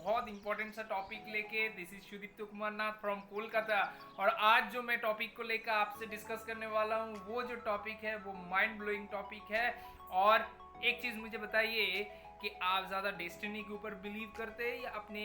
बहुत इंपॉर्टेंट सा टॉपिक लेके। This is Sudipta Kumar Nath from Kolkata. और आज जो मैं टॉपिक को लेकर आपसे डिस्कस करने वाला हूँ, वो जो टॉपिक है वो माइंड ब्लोइंग टॉपिक है। और एक चीज़ मुझे बताइए कि आप ज़्यादा डेस्टिनी के ऊपर बिलीव करते हैं या अपने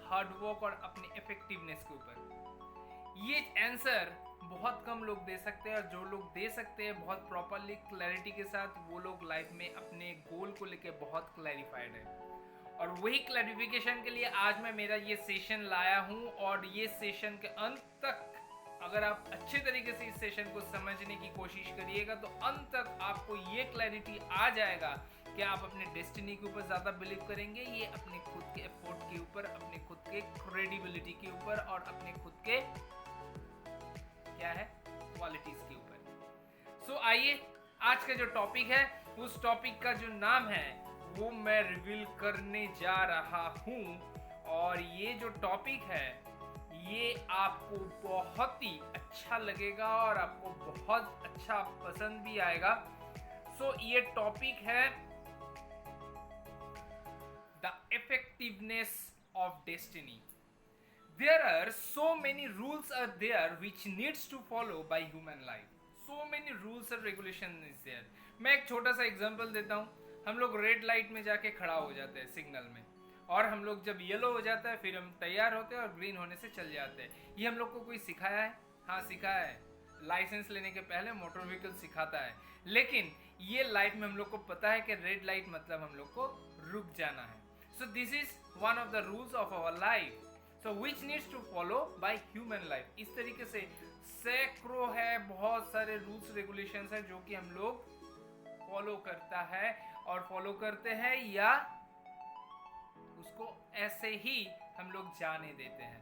हार्डवर्क और अपने इफेक्टिवनेस के ऊपर? ये आंसर बहुत कम लोग दे सकते हैं, और जो लोग दे सकते हैं बहुत प्रॉपरली क्लैरिटी के साथ, वो लोग लाइफ में अपने गोल को लेके बहुत क्लैरिफाइड है। और वही क्लैरिफिकेशन के लिए आज मैं मेरा ये सेशन लाया हूँ। और ये सेशन के अंत तक अगर आप अच्छे तरीके से इस सेशन को समझने की कोशिश करिएगा तो अंत तक आपको ये क्लैरिटी आ जाएगा कि आप अपने डेस्टिनी के ऊपर ज़्यादा बिलीव करेंगे, ये अपने खुद के एफर्ट के ऊपर, अपने खुद के क्रेडिबिलिटी के ऊपर और अपने खुद के क्या है क्वालिटीज के ऊपर। सो आइए, आज का जो टॉपिक है उस टॉपिक का जो नाम है वो मैं रिवील करने जा रहा हूँ। और ये जो टॉपिक है ये आपको बहुत ही अच्छा लगेगा और आपको बहुत अच्छा पसंद भी आएगा। सो ये टॉपिक है the effectiveness of destiny. There are so many rules are there which needs to follow by human life. So many rules and regulation is there. मैं एक छोटा सा एग्जांपल देता हूँ। हम लोग रेड लाइट में जाके खड़ा हो जाते हैं सिग्नल में, और हम लोग जब येलो हो जाता है फिर हम तैयार होते हैं और ग्रीन होने से चल जाते हैं। ये हम लोग को कोई सिखाया है? हाँ, सिखाया है। लाइसेंस लेने के पहले मोटर व्हीकल सिखाता है। लेकिन ये लाइफ में हम लोग को पता है कि रेड लाइट मतलब हम लोग को रुक जाना है। So this is one of the rules of our life, so which needs to follow by human life। इस तरीके से सैकड़ों है, बहुत सारे रूल्स रेगुलेशंस है जो कि हम लोग फॉलो करता है और फॉलो करते हैं, या उसको ऐसे ही हम लोग जाने देते हैं।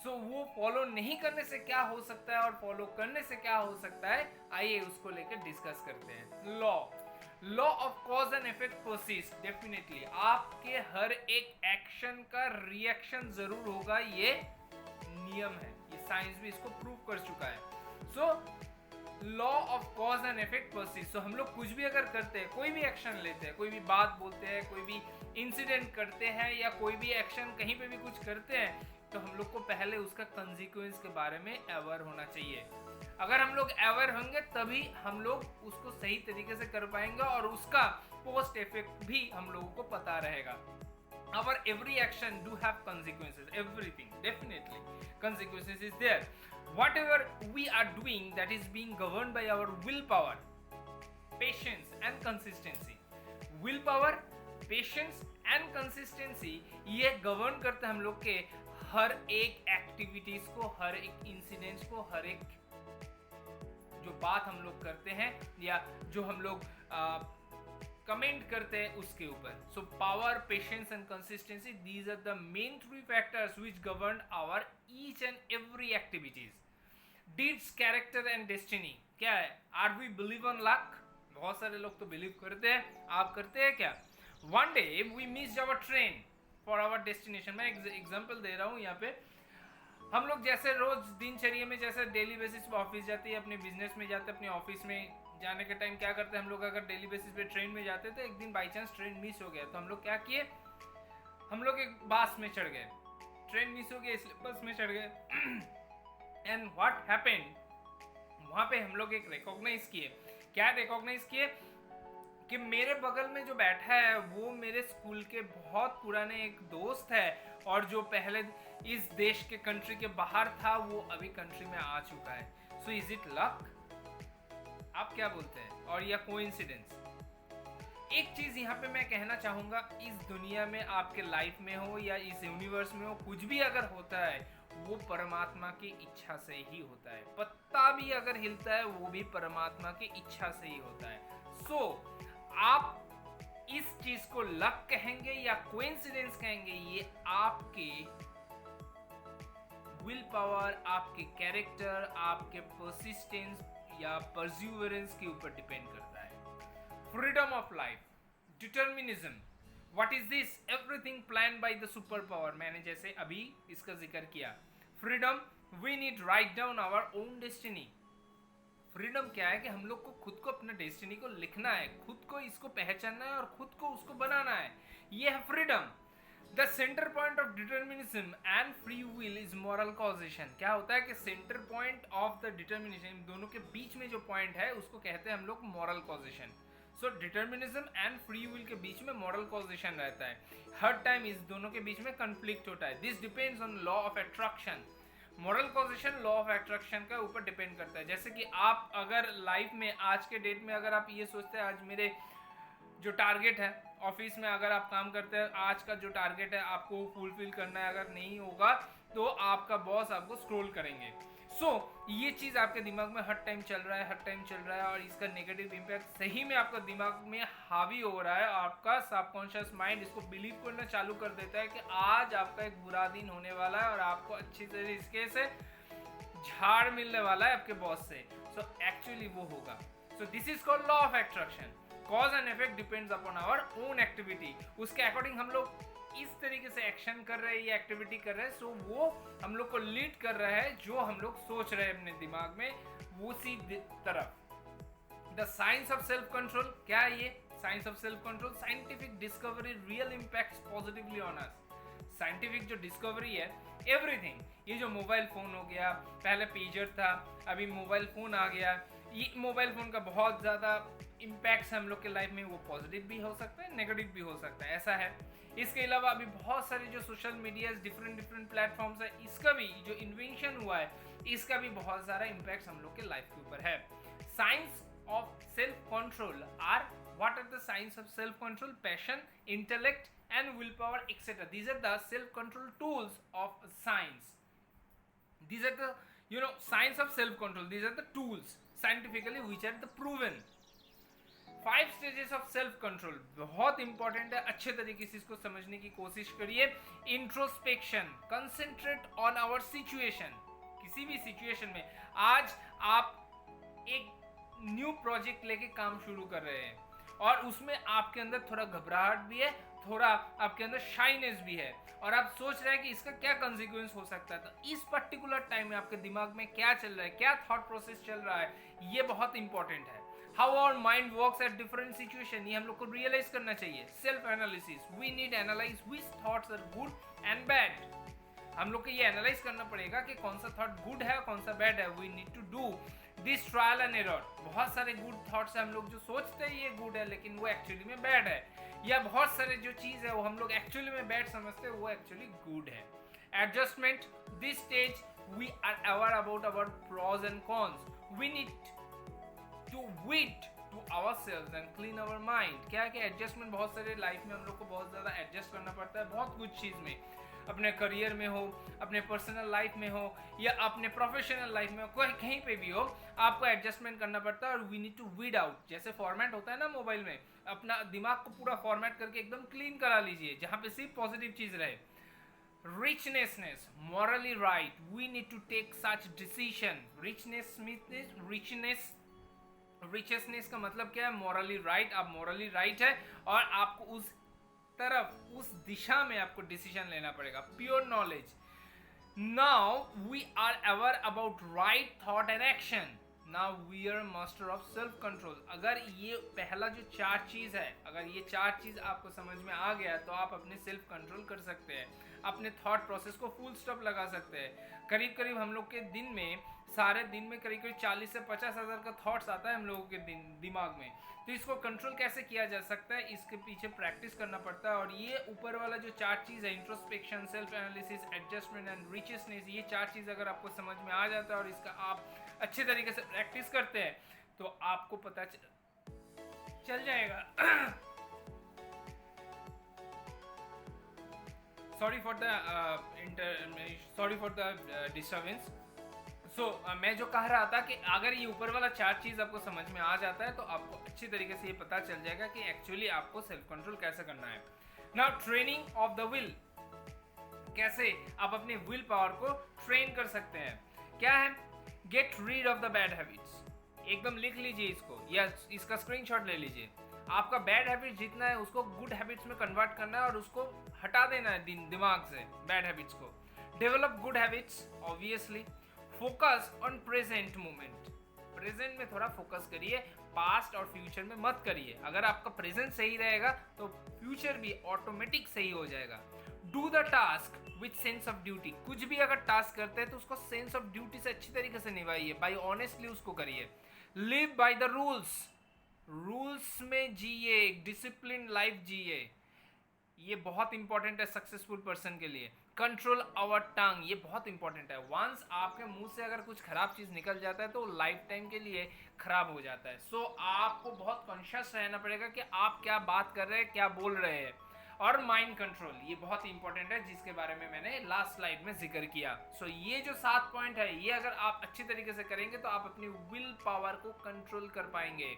सो वो फॉलो नहीं करने से क्या हो सकता है और फॉलो करने से क्या हो सकता है, आइए उसको लेकर डिस्कस करते हैं। Law of cause and effect persist. Definitely आपके हर एक एक्शन का रिएक्शन जरूर होगा, ये नियम है, ये साइंस भी इसको प्रूव कर चुका है। So law of cause and effect persist. So हम लोग कुछ भी अगर करते हैं, कोई भी एक्शन लेते हैं, कोई भी बात बोलते हैं, कोई भी इंसिडेंट करते हैं, या कोई भी एक्शन कहीं पे भी कुछ करते हैं, तो हम लोग को पहले उसका कंसिक्वेंस के बारे में अवेयर होना चाहिए। अगर हम लोग अवेयर होंगे तभी हम लोग उसको सही तरीके से कर पाएंगे और उसका पोस्ट इफेक्ट भी हम लोगों को पता रहेगा। Our every action do have consequences, everything, definitely consequences is there. Whatever we are doing, that is being governed by our willpower, patience and consistency. Willpower, patience and consistency ये govern करते हैं हम लोग के हर एक एक्टिविटीज को, हर एक incidents को, हर एक जो बात हम लोग करते हैं या जो हम लोग कमेंट करते हैं उसके ऊपर। So power, patience and consistency, these are the main three factors which govern our each and every activities. Deeds, character and destiny क्या है? Are we believe on luck? बहुत सारे लोग तो बिलीव करते हैं, आप करते हैं क्या? One day we missed our train for our destination. मैं एग्जांपल दे रहा हूँ यहाँ पे। हम लोग जैसे रोज दिनचर्या में जैसे डेली बेसिस पे ऑफिस जाते हैं, अपने बिजनेस में जाते हैं, अपने ऑफिस में जाने के टाइम क्या करते हैं हम लोग? अगर डेली बेसिस पे ट्रेन में जाते तो एक दिन बाई चांस ट्रेन मिस हो गया तो हम लोग क्या किए? हम लोग एक बस में चढ़ गए। ट्रेन मिस हो गया इसलिए बस में चढ़ गए। एंड व्हाट हैपेंड, वहां पे हम लोग एक रिकॉग्नाइज किए। क्या रिकॉग्नाइज किए? कि मेरे बगल में जो बैठा है वो मेरे स्कूल के बहुत पुराने एक दोस्त है, और जो पहले इस देश के कंट्री के बाहर था वो अभी कंट्री में आ चुका है। So is it luck? आप क्या बोलते हैं? और या कोइंसिडेंस? एक चीज यहाँ पे मैं कहना चाहूंगा, इस दुनिया में आपके लाइफ में हो या इस यूनिवर्स में हो, कुछ भी अगर होता है वो परमात्मा की इच्छा से ही होता है। पत्ता भी अगर हिलता है वो भी परमात्मा की इच्छा से ही होता है। सो आप इस चीज को लक कहेंगे या कोइंसिडेंस कहेंगे, ये आपके विल पावर, आपके कैरेक्टर, आपके परसिस्टेंस या परसिवरेंस के ऊपर डिपेंड करता है। Freedom of life, determinism, what is this? Everything plan by the super power. मैंने जैसे अभी इसका जिक्र किया। Freedom, we need write down our own destiny. Freedom क्या है? कि हम लोग को खुद को अपना डेस्टिनी को लिखना है, खुद को इसको पहचानना है और खुद को उसको बनाना है, ये है freedom. The centre point of determinism and free will is moral causation. क्या होता है कि centre point of the determination, इन दोनों के बीच में जो पॉइंट है उसको कहते हैं हम लोग moral causation. So determinism and free will के बीच में मॉरल कॉजेशन रहता है। हर टाइम इस दोनों के बीच में कंफ्लिक्ट होता है। This depends on law of attraction. Moral causation law of attraction का ऊपर डिपेंड करता है। जैसे कि आप अगर लाइफ में आज के डेट में अगर आप ये सोचते हैं आज मेरे जो टारगेट है ऑफिस में, अगर आप काम करते हैं आज का जो टारगेट है आपको फुलफिल करना है, अगर नहीं होगा तो आपका बॉस आपको स्क्रोल करेंगे। ये चीज़ आपके दिमाग में हर टाइम चल रहा है, हर टाइम चल रहा है, और इसका नेगेटिव इम्पैक्ट सही में आपका दिमाग में हावी हो रहा है। आपका सबकॉन्शियस माइंड इसको बिलीव करना चालू कर देता है कि आज आपका एक बुरा दिन होने वाला है और आपको अच्छी तरीके से झाड़ मिलने वाला है आपके बॉस से। एक्चुअली वो होगा। This is called law of attraction. Cause and effect depends upon our own activity. उसके अकॉर्डिंग हम लोग इस तरीके से एक्शन कर रहे हैं, ये एक्टिविटी कर रहे हैं, सो वो हम लोग को लीड कर रहा है जो हम लोग सोच रहे हैं अपने दिमाग में वो सी तरफ। The science of self control. क्या है ये science of self control? Scientific discovery real impacts positively on us. Scientific जो डिस्कवरी है, एवरीथिंग, ये जो मोबाइल फोन हो गया, पहले पेजर था, अभी मोबाइल फोन आ गया, ये मोबाइल फोन का बहुत ज़्यादा इम्पैक्ट्स हम लोग के लाइफ में वो पॉजिटिव भी हो सकता है, नेगेटिव भी हो सकता है, ऐसा है। इसके अलावा अभी बहुत सारे जो सोशल मीडिया डिफरेंट प्लेटफॉर्म्स है, इसका भी जो इन्वेंशन हुआ है इसका भी बहुत सारा इम्पैक्ट हम लोग के लाइफ के ऊपर है। Science of self control are what are the science of self control? Passion, intellect and willpower, etc. These are the self control tools of science. These are the science of self control. These are the tools scientifically which are the proven. 5 stages of self control बहुत important है, अच्छे तरीके से इसको समझने की कोशिश करिए। Introspection, concentrate on our situation. किसी भी सिचुएशन में आज आप एक न्यू प्रोजेक्ट लेके काम शुरू कर रहे हैं और उसमें आपके अंदर थोड़ा घबराहट भी है, थोड़ा आपके अंदर शाइनेस भी है, और आप सोच रहे हैं कि इसका क्या कंसिक्वेंस हो सकता है। तो इस पर्टिकुलर टाइम में आपके दिमाग में क्या चल रहा है, क्या थॉट प्रोसेस चल रहा है, ये बहुत इंपॉर्टेंट है। How our mind works at different situation, ये हम लोग को रियलाइज करना चाहिए। Self analysis, we need analyze which thoughts are good and bad. हम लोग को ये एनालाइज करना पड़ेगा कि कौन सा थॉट गुड है, कौन सा बैड है। We need to do this trial and error. बहुत सारे गुड थॉट्स हैं हम लोग जो सोचते हैं ये गुड है लेकिन वो एक्चुअली में बैड है, या बहुत सारे जो चीज़ है वो हम लोग एक्चुअली में बैड समझते हैं वो एक्चुअली गुड है। Adjustment, this stage we are aware about our pros and cons. We need to weed to ourselves and clean our mind. क्या है कि एडजस्टमेंट बहुत सारे लाइफ में हम लोग को बहुत ज़्यादा एडजस्ट करना पड़ता है, बहुत कुछ चीज़ में, अपने करियर में हो, अपने पर्सनल लाइफ में हो, या अपने प्रोफेशनल लाइफ में हो, कोई कहीं पे भी हो, आपको एडजस्टमेंट करना पड़ता है। और we need to weed out, जैसे फॉर्मेट होता है ना मोबाइल में, अपना दिमाग को पूरा फॉर्मेट करके एकदम क्लीन करा लीजिए जहाँ पे सिर्फ पॉजिटिव चीज़ रहे। richness, morally right, we need to take such decision. richness का मतलब क्या है? morally right। आप morally right है और आपको उस तरफ, उस दिशा में आपको डिसीजन लेना पड़ेगा। Pure knowledge, now we are aware about right thought and action. Now we are master of self control. अगर ये पहला जो 4 चीज़ है, अगर ये 4 चीज़ आपको समझ में आ गया तो आप अपने सेल्फ कंट्रोल कर सकते हैं, अपने थॉट प्रोसेस को फुल स्टॉप लगा सकते हैं। करीब करीब हम लोग के दिन में, सारे दिन में करीब करीब 40 से 50 हज़ार का थॉट्स आता है हम लोगों के दिमाग में। तो इसको कंट्रोल कैसे किया जा सकता है, इसके पीछे प्रैक्टिस करना पड़ता है। और ये ऊपर वाला जो 4 चीज़ है, introspection, self analysis, adjustment and richness, ये 4 चीज़ अगर आपको समझ में आ जाता है और इसका आप अच्छे तरीके से प्रैक्टिस करते हैं तो आपको पता चल जाएगा। Sorry for the disturbance. मैं जो कह रहा था कि अगर ये ऊपर वाला 4 चीज़ आपको समझ में आ जाता है तो आपको अच्छी तरीके से ये पता चल जाएगा कि एक्चुअली आपको सेल्फ कंट्रोल कैसे करना है। Now training of the will, कैसे आप अपने विल पावर को ट्रेन कर सकते हैं। क्या है? Get rid of the bad habits. एकदम लिख लीजिए इसको या इसका स्क्रीनशॉट ले लीजिए। आपका बैड हैबिट जितना है उसको गुड हैबिट्स में कन्वर्ट करना है और उसको हटा देना है दिमाग से, बैड हैबिट्स को। Develop good habits, obviously. Focus on present moment, present में थोड़ा फोकस करिए, पास्ट और फ्यूचर में मत करिए। अगर आपका प्रेजेंट सही रहेगा तो फ्यूचर भी ऑटोमेटिक सही हो जाएगा। Do the task with sense of duty. कुछ भी अगर टास्क करते हैं तो उसको सेंस ऑफ ड्यूटी से अच्छी तरीके से निभाइए, बाई ऑनेस्टली उसको करिए। Live by the rules, rules में जिए, डिसिप्लिन लाइफ जिए, ये बहुत इंपॉर्टेंट है सक्सेसफुल पर्सन के लिए। कंट्रोल आवर टंग, ये बहुत इंपॉर्टेंट है। वंस आपके मुंह से अगर कुछ खराब चीज निकल जाता है तो लाइफ टाइम के लिए खराब हो जाता है। सो आपको बहुत कॉन्शियस रहना पड़ेगा कि आप क्या बात कर रहे हैं, क्या बोल रहे हैं। और माइंड कंट्रोल, ये बहुत इंपॉर्टेंट है, जिसके बारे में मैंने लास्ट स्लाइड में जिक्र किया। सो ये जो 7 पॉइंट है, ये अगर आप अच्छी तरीके से करेंगे तो आप अपनी विल पावर को कंट्रोल कर पाएंगे।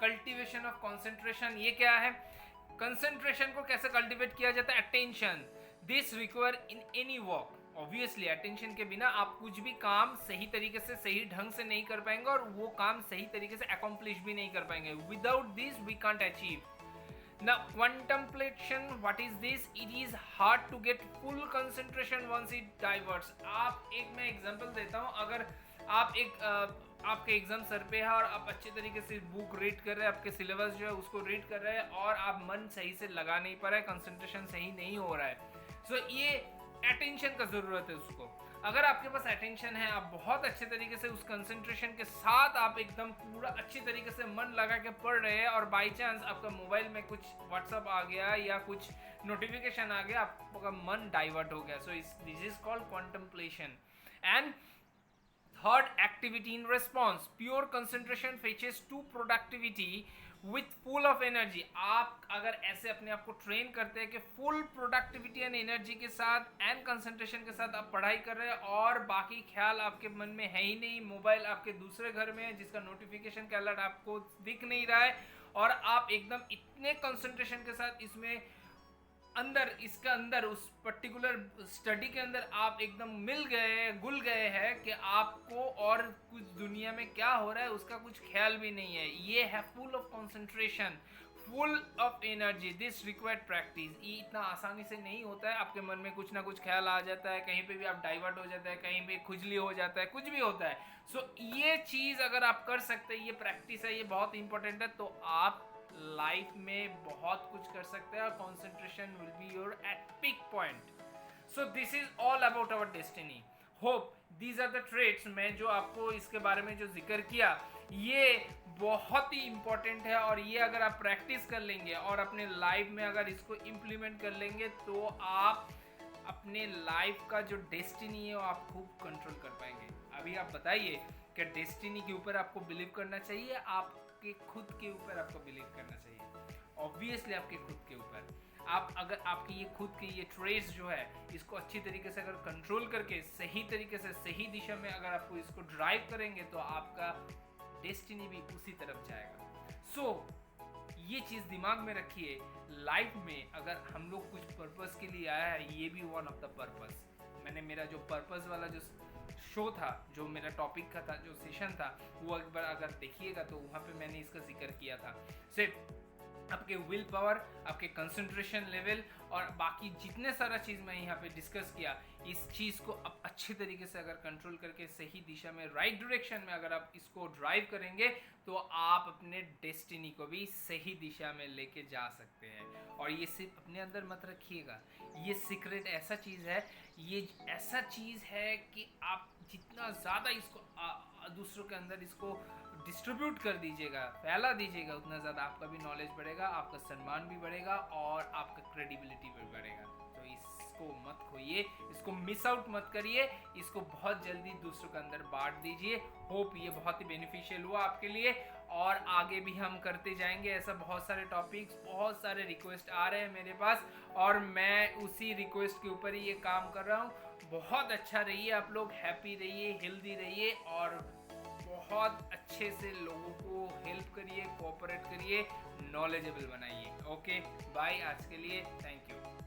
कल्टीवेशन ऑफ कंसंट्रेशन, ये क्या है? कंसंट्रेशन को कैसे कल्टीवेट किया जाता है? Attention, this require in any work. Obviously attention के बिना आप कुछ भी काम सही तरीके से, सही ढंग से नहीं कर पाएंगे, और वो काम सही तरीके से अकम्प्लिश भी नहीं कर पाएंगे। Without this we can't achieve. Now contemplation, what is this? It is hard to get full concentration once it diverts. आप एक, मैं एग्जांपल देता हूँ, अगर आप आपके एग्जाम सर पे है और आप अच्छे तरीके से बुक रीड कर रहे हैं, आपके सिलेबस जो है उसको रीड कर रहे हैं, और आप मन सही से लगा नहीं पा रहे, कंसंट्रेशन सही नहीं हो रहा है, सो ये अटेंशन का ज़रूरत है उसको। अगर आपके पास अटेंशन है, आप बहुत अच्छे तरीके से उस कंसंट्रेशन के साथ आप एकदम पूरा अच्छी तरीके से मन लगा के पढ़ रहे हैं, और बाई चांस आपका मोबाइल में कुछ व्हाट्सअप आ गया या कुछ नोटिफिकेशन आ गया, आपका मन डाइवर्ट हो गया, so this is called contemplation. And third, activity in response, pure concentration fetches to productivity with full of energy. आप अगर ऐसे अपने आप को ट्रेन करते हैं कि फुल प्रोडक्टिविटी एंड एनर्जी के साथ एंड कंसंट्रेशन के साथ आप पढ़ाई कर रहे हैं, और बाकी ख्याल आपके मन में है ही नहीं, मोबाइल आपके दूसरे घर में है जिसका नोटिफिकेशन का अलर्ट आपको दिख नहीं रहा है, और आप एकदम इतने कंसंट्रेशन के साथ इसमें इसके अंदर उस पर्टिकुलर स्टडी के अंदर आप एकदम घुल गए हैं कि आपको और कुछ दुनिया में क्या हो रहा है उसका कुछ ख्याल भी नहीं है। ये है full of concentration, full of energy. This required practice. ये इतना आसानी से नहीं होता है, आपके मन में कुछ ना कुछ ख्याल आ जाता है, कहीं पे भी आप डाइवर्ट हो जाता है, कहीं पे खुजली हो जाता है, कुछ भी होता है। सो ये चीज़ अगर आप कर सकते हैं, ये प्रैक्टिस है, ये बहुत इंपॉर्टेंट है, तो आप लाइफ में बहुत कुछ कर सकते हैं, और concentration will be your at peak point. So this is all about our destiny. Hope these are the traits. मैं जो आपको इसके बारे में जो जिक्र किया, ये बहुत ही इंपॉर्टेंट है, और ये अगर आप प्रैक्टिस कर लेंगे और अपने लाइफ में अगर इसको इम्प्लीमेंट कर लेंगे, तो आप अपने लाइफ का जो डेस्टिनी है वो आप खूब कंट्रोल कर पाएंगे। अभी आप बताइए कि डेस्टिनी के ऊपर आपको बिलीव करना चाहिए, आपके खुद के ऊपर आपको बिलीव करना चाहिए? ऑब्वियसली आपके खुद के ऊपर। आप अगर आपकी ये खुद की ये ट्रेड्स जो है, इसको अच्छी तरीके से अगर कंट्रोल करके सही तरीके से सही दिशा में अगर आपको इसको ड्राइव करेंगे, तो आपका डेस्टिनी भी उसी तरफ जाएगा। सो ये चीज़ दिमाग में रखिए, लाइफ में अगर हम लोग कुछ पर्पस के लिए आया है, ये भी वन ऑफ द पर्पस। मैंने मेरा जो पर्पस वाला जो शो था, जो मेरा टॉपिक का था, जो सेशन था, वो एक बार अगर देखिएगा तो वहाँ पे मैंने इसका जिक्र किया था। सिर्फ आपके विल पावर, आपके कंसंट्रेशन लेवल, और बाकी जितने सारा चीज़ मैं यहाँ पे डिस्कस किया, इस चीज़ को आप अच्छे तरीके से अगर कंट्रोल करके सही दिशा में, राइट डायरेक्शन में अगर आप इसको ड्राइव करेंगे, तो आप अपने डेस्टिनी को भी सही दिशा में लेके जा सकते हैं। और ये सिर्फ अपने अंदर मत रखिएगा, ये सीक्रेट ऐसा चीज़ है, ये ऐसा चीज़ है कि आप जितना ज़्यादा इसको दूसरों के अंदर इसको डिस्ट्रीब्यूट कर दीजिएगा, फैला दीजिएगा, उतना ज़्यादा आपका भी नॉलेज बढ़ेगा, आपका सम्मान भी बढ़ेगा, और आपका क्रेडिबिलिटी भी बढ़ेगा। तो इसको मत खोइए, इसको मिस आउट मत करिए, इसको बहुत जल्दी दूसरों के अंदर बांट दीजिए। होप ये बहुत ही बेनिफिशियल हुआ आपके लिए, और आगे भी हम करते जाएंगे ऐसा। बहुत सारे टॉपिक्स, बहुत सारे रिक्वेस्ट आ रहे हैं मेरे पास, और मैं उसी रिक्वेस्ट के ऊपर ही ये काम कर रहा हूँ। बहुत अच्छा रहिए आप लोग, हैप्पी रहिए, हेल्दी रहिए, और बहुत अच्छे से लोगों को हेल्प करिए, कोऑपरेट करिए, नॉलेजेबल बनाइए। ओके बाय, आज के लिए थैंक यू।